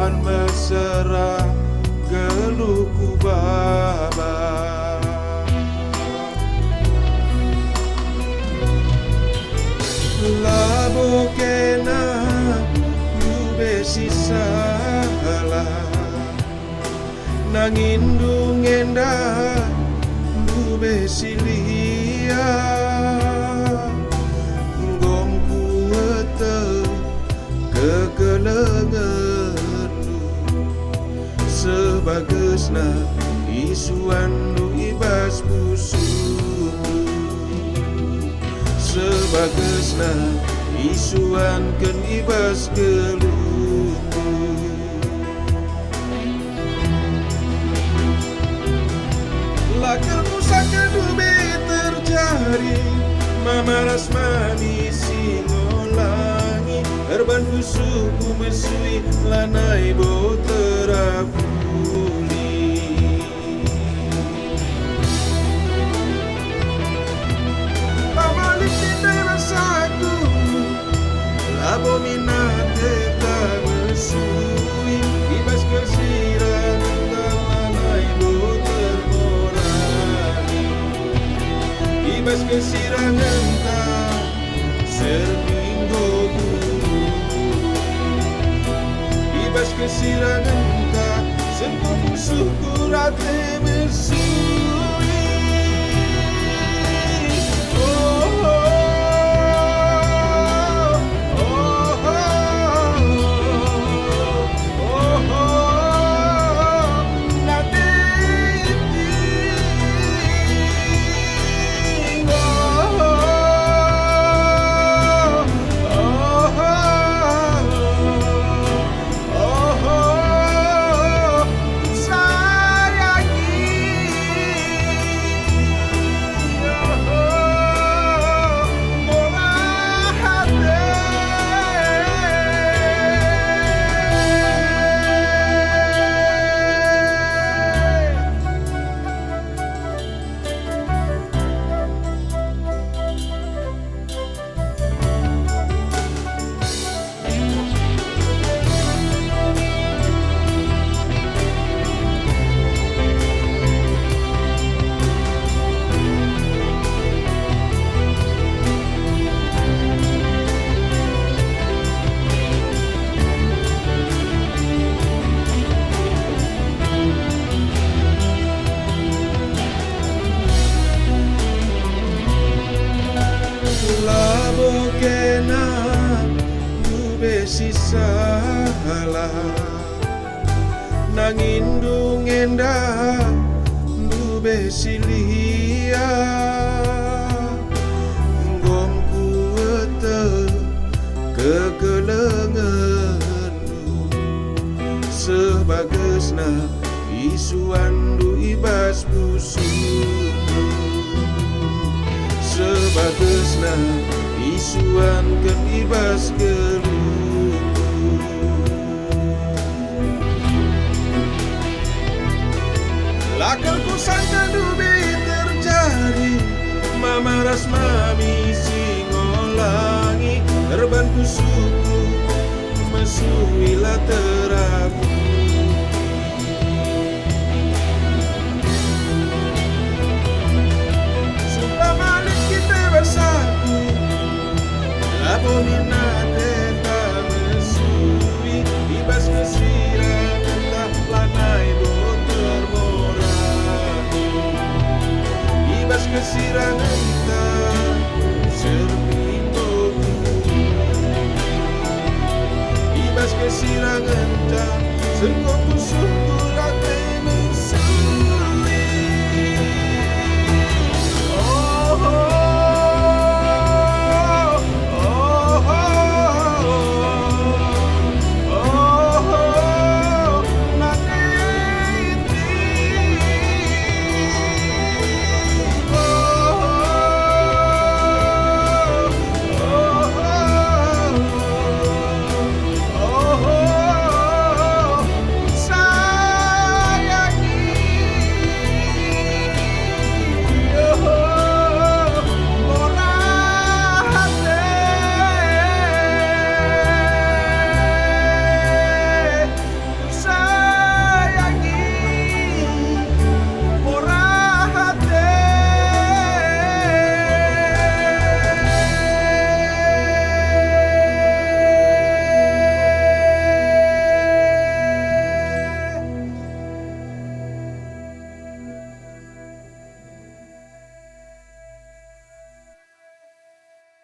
bahan mesra geluku baba labo kena yube sisalah nangin dungenda yube silia ngomku ete kegelengan sebagesna isuan lu ibas busuku sebagesna isuan ken ibas geluku lakal pusaka dube terjadi mamaras manis singolangi erban busuku mesui lanai bo terapuli pamalik kita rasaku labo minate tak mesui ibas kersiran lanai bo termorani ibas kersiran entah seminggu ibas kesirangan tak sentuh musuhku rate mesui oh, oh, oh, oh, oh, nate labo kena yube sisalah nangin dungenda yube silia ngomku ete kegelengan sebagesna isuan du ibas busuku sebagesna isuan ken ibas geluku lakal kusangka dube terjadi mamaras mami singolangi terban kusuku mesuila terapu